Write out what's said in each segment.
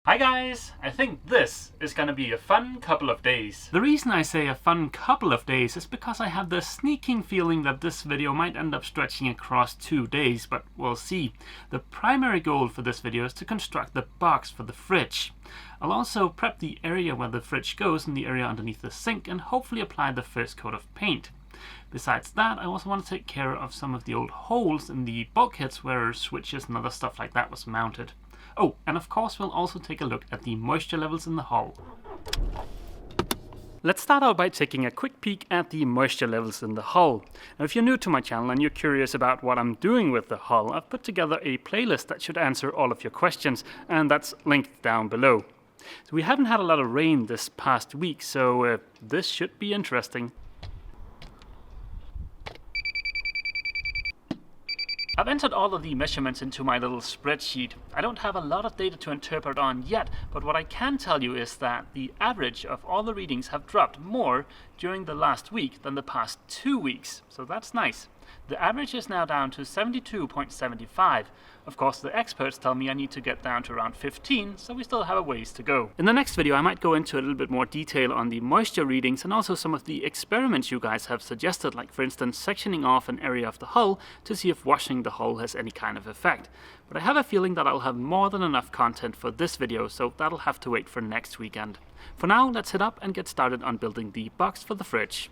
Hi guys! I think this is gonna be a fun couple of days. The reason I say a fun couple of days is because I have the sneaking feeling that this video might end up stretching across 2 days, but we'll see. The primary goal for this video is to construct the box for the fridge. I'll also prep the area where the fridge goes and the area underneath the sink and hopefully apply the first coat of paint. Besides that, I also want to take care of some of the old holes in the bulkheads where switches and other stuff like that was mounted. Oh, and of course we'll also take a look at the moisture levels in the hull. Let's start out by taking a quick peek at the moisture levels in the hull. Now, if you're new to my channel and you're curious about what I'm doing with the hull, I've put together a playlist that should answer all of your questions, and that's linked down below. So we haven't had a lot of rain this past week, so this should be interesting. I've entered all of the measurements into my little spreadsheet. I don't have a lot of data to interpret on yet, but what I can tell you is that the average of all the readings have dropped more during the last week than the past 2 weeks, so that's nice. The average is now down to 72.75. Of course, the experts tell me I need to get down to around 15, so we still have a ways to go. In the next video, I might go into a little bit more detail on the moisture readings and also some of the experiments you guys have suggested, like for instance, sectioning off an area of the hull to see if washing the hull has any kind of effect. But I have a feeling that I'll have more than enough content for this video, so that'll have to wait for next weekend. For now, let's head up and get started on building the box for the fridge.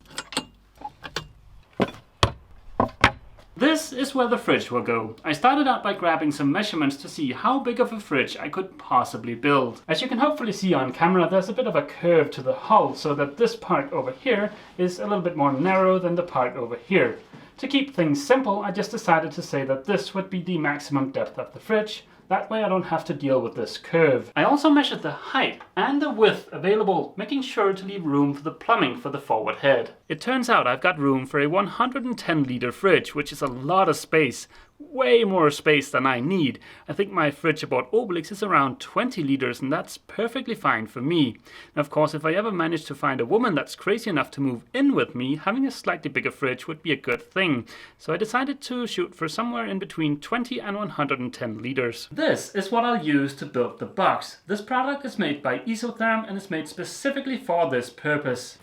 This is where the fridge will go. I started out by grabbing some measurements to see how big of a fridge I could possibly build. As you can hopefully see on camera, there's a bit of a curve to the hull, so that this part over here is a little bit more narrow than the part over here. To keep things simple, I just decided to say that this would be the maximum depth of the fridge. That way I don't have to deal with this curve. I also measured the height and the width available, making sure to leave room for the plumbing for the forward head. It turns out I've got room for a 110-liter fridge, which is a lot of space. Way more space than I need. I think my fridge aboard Obelix is around 20 liters, and that's perfectly fine for me. Now, of course, if I ever manage to find a woman that's crazy enough to move in with me, having a slightly bigger fridge would be a good thing. So I decided to shoot for somewhere in between 20 and 110 liters. This is what I'll use to build the box. This product is made by Isotherm and is made specifically for this purpose.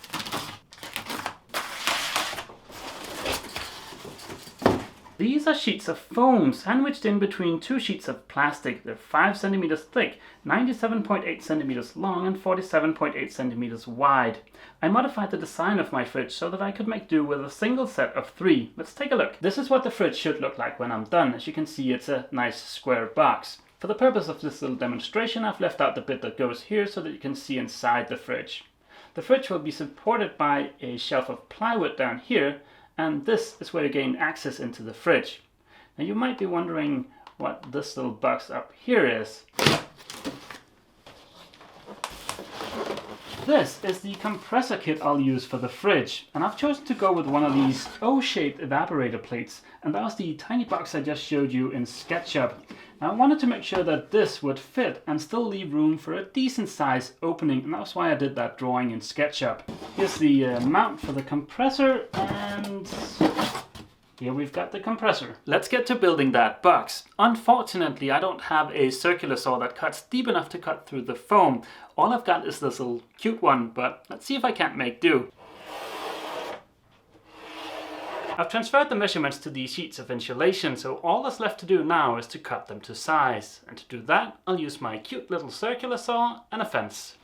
These are sheets of foam sandwiched in between 2 sheets of plastic. They're 5 centimeters thick, 97.8 centimeters long and 47.8 centimeters wide. I modified the design of my fridge so that I could make do with a single set of 3. Let's take a look. This is what the fridge should look like when I'm done. As you can see, it's a nice square box. For the purpose of this little demonstration, I've left out the bit that goes here so that you can see inside the fridge. The fridge will be supported by a shelf of plywood down here, and this is where you gain access into the fridge. Now you might be wondering what this little box up here is. This is the compressor kit I'll use for the fridge, and I've chosen to go with one of these O-shaped evaporator plates, and that was the tiny box I just showed you in SketchUp. Now I wanted to make sure that this would fit and still leave room for a decent size opening, and that's why I did that drawing in SketchUp. Here's the mount for the compressor, and here we've got the compressor. Let's get to building that box. Unfortunately, I don't have a circular saw that cuts deep enough to cut through the foam. All I've got is this little cute one, but let's see if I can't make do. I've transferred the measurements to these sheets of insulation, so all that's left to do now is to cut them to size. And to do that, I'll use my cute little circular saw and a fence.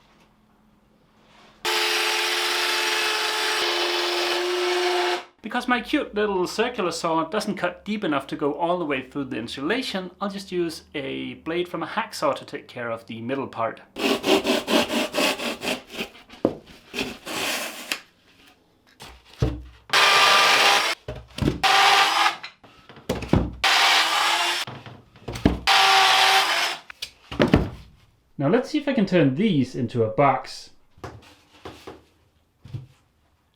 Because my cute little circular saw doesn't cut deep enough to go all the way through the insulation, I'll just use a blade from a hacksaw to take care of the middle part. Now let's see if I can turn these into a box.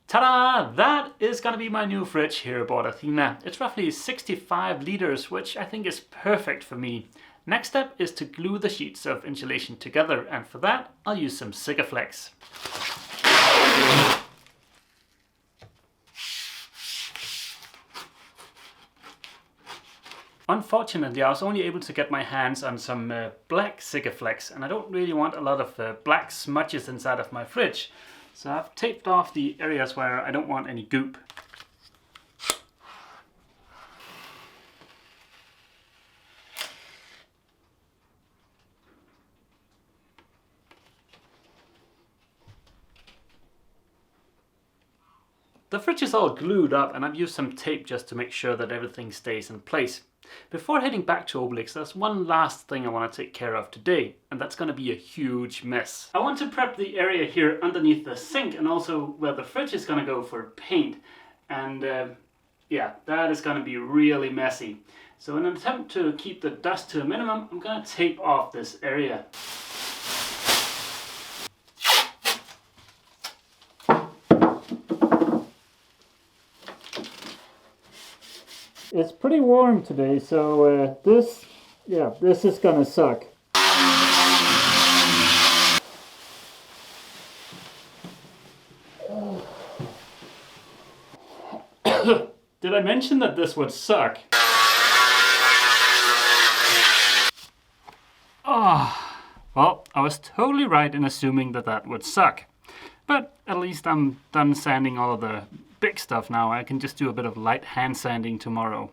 Ta-da! That is going to be my new fridge here aboard Athena. It's roughly 65 liters, which I think is perfect for me. Next step is to glue the sheets of insulation together, and for that I'll use some Sikaflex. Unfortunately, I was only able to get my hands on some black Sikaflex, and I don't really want a lot of black smudges inside of my fridge. So I've taped off the areas where I don't want any goop. The fridge is all glued up, and I've used some tape just to make sure that everything stays in place. Before heading back to Obelix, there's one last thing I want to take care of today, and that's going to be a huge mess. I want to prep the area here underneath the sink and also where the fridge is going to go for paint. And yeah, that is going to be really messy. So in an attempt to keep the dust to a minimum, I'm going to tape off this area. It's pretty warm today, so this is gonna suck. Did I mention that this would suck? Oh, well, I was totally right in assuming that that would suck. But at least I'm done sanding all of the big stuff now. I can just do a bit of light hand sanding tomorrow.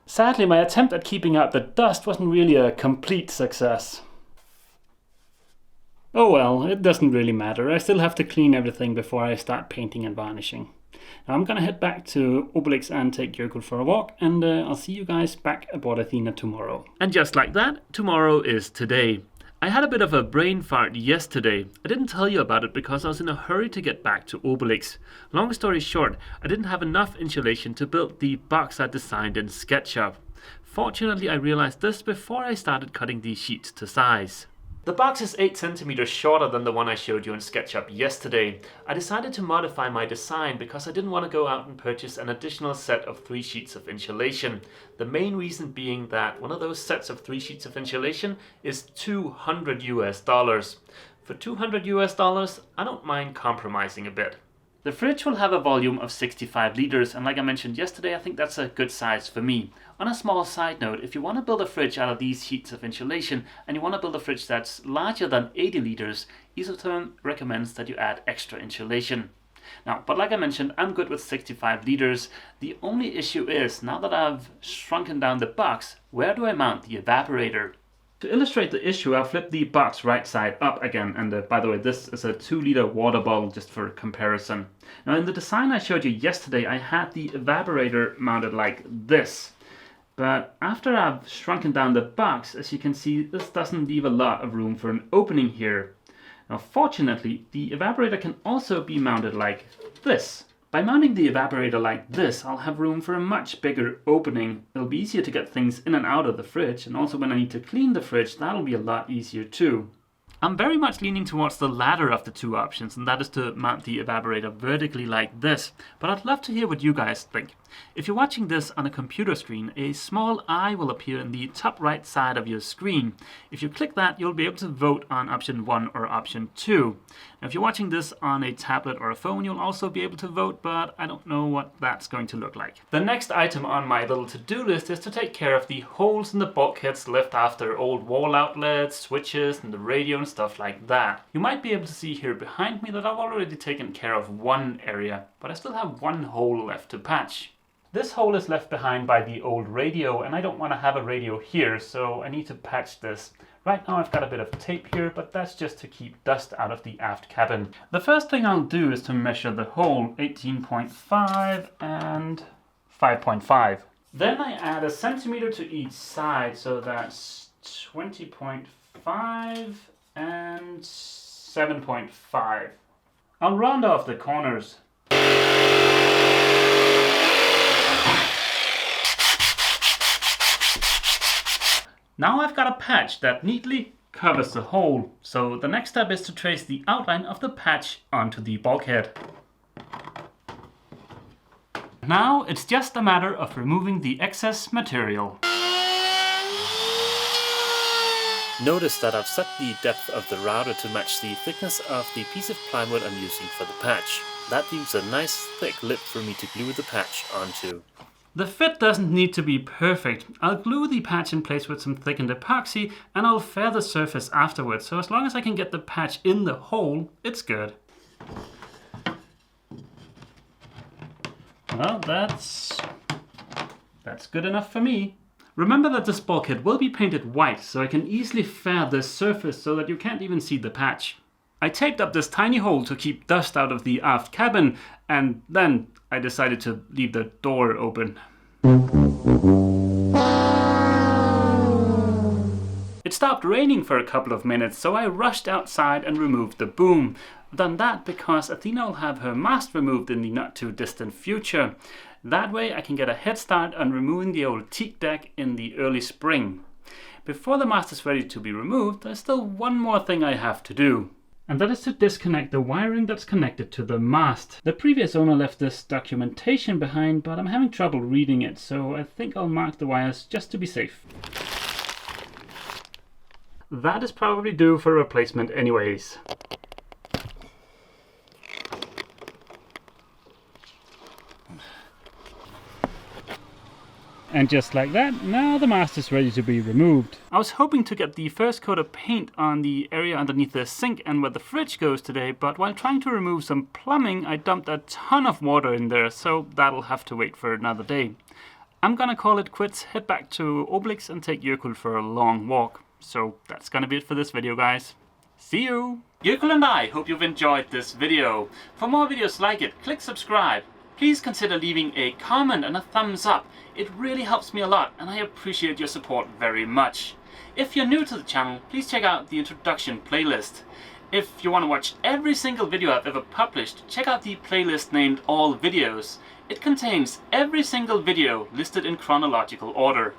Sadly, my attempt at keeping out the dust wasn't really a complete success. Oh well, it doesn't really matter. I still have to clean everything before I start painting and varnishing. Now I'm gonna head back to Obelix and take Jökull for a walk, and I'll see you guys back aboard Athena tomorrow. And just like that, tomorrow is today. I had a bit of a brain fart yesterday. I didn't tell you about it because I was in a hurry to get back to Obelix. Long story short, I didn't have enough insulation to build the box I designed in SketchUp. Fortunately, I realized this before I started cutting these sheets to size. The box is 8 centimeters shorter than the one I showed you in SketchUp yesterday. I decided to modify my design because I didn't want to go out and purchase an additional set of 3 sheets of insulation. The main reason being that one of those sets of 3 sheets of insulation is $200 US. For $200 US, I don't mind compromising a bit. The fridge will have a volume of 65 liters, and like I mentioned yesterday, I think that's a good size for me. On a small side note, if you want to build a fridge out of these sheets of insulation and you want to build a fridge that's larger than 80 liters, Isotherm recommends that you add extra insulation. Now, but like I mentioned, I'm good with 65 liters. The only issue is, now that I've shrunken down the box, where do I mount the evaporator? To illustrate the issue, I'll flip the box right side up again, and by the way, this is a 2-liter water bottle just for comparison. Now in the design I showed you yesterday, I had the evaporator mounted like this. But after I've shrunken down the box, as you can see, this doesn't leave a lot of room for an opening here. Now fortunately, the evaporator can also be mounted like this. By mounting the evaporator like this, I'll have room for a much bigger opening. It'll be easier to get things in and out of the fridge, and also when I need to clean the fridge, that'll be a lot easier too. I'm very much leaning towards the latter of the two options, and that is to mount the evaporator vertically like this, but I'd love to hear what you guys think. If you're watching this on a computer screen, a small eye will appear in the top right side of your screen. If you click that, you'll be able to vote on option 1 or option 2. Now, if you're watching this on a tablet or a phone, you'll also be able to vote, but I don't know what that's going to look like. The next item on my little to-do list is to take care of the holes in the bulkheads left after old wall outlets, switches, and the radio and stuff like that. You might be able to see here behind me that I've already taken care of one area, but I still have one hole left to patch. This hole is left behind by the old radio, and I don't want to have a radio here, so I need to patch this. Right now I've got a bit of tape here, but that's just to keep dust out of the aft cabin. The first thing I'll do is to measure the hole, 18.5 and 5.5. Then I add a centimeter to each side, so that's 20.5 and 7.5. I'll round off the corners. Now I've got a patch that neatly covers the hole, so the next step is to trace the outline of the patch onto the bulkhead. Now it's just a matter of removing the excess material. Notice that I've set the depth of the router to match the thickness of the piece of plywood I'm using for the patch. That leaves a nice thick lip for me to glue the patch onto. The fit doesn't need to be perfect. I'll glue the patch in place with some thickened epoxy and I'll fair the surface afterwards, so as long as I can get the patch in the hole, it's good. Well, that's good enough for me. Remember that this bulkhead will be painted white, so I can easily fair this surface so that you can't even see the patch. I taped up this tiny hole to keep dust out of the aft cabin, and then I decided to leave the door open. It stopped raining for a couple of minutes, so I rushed outside and removed the boom. I've done that because Athena will have her mast removed in the not too distant future. That way I can get a head start on removing the old teak deck in the early spring. Before the mast is ready to be removed, there's still one more thing I have to do. And that is to disconnect the wiring that's connected to the mast. The previous owner left this documentation behind, but I'm having trouble reading it, so I think I'll mark the wires just to be safe. That is probably due for replacement anyways. And just like that, now the mast is ready to be removed. I was hoping to get the first coat of paint on the area underneath the sink and where the fridge goes today, but while trying to remove some plumbing, I dumped a ton of water in there, so that'll have to wait for another day. I'm gonna call it quits, head back to Obelix and take Jökull for a long walk. So that's gonna be it for this video, guys. See you! Jökull and I hope you've enjoyed this video. For more videos like it, click subscribe. Please consider leaving a comment and a thumbs up. It really helps me a lot and I appreciate your support very much. If you're new to the channel, please check out the introduction playlist. If you want to watch every single video I've ever published, check out the playlist named All Videos. It contains every single video listed in chronological order.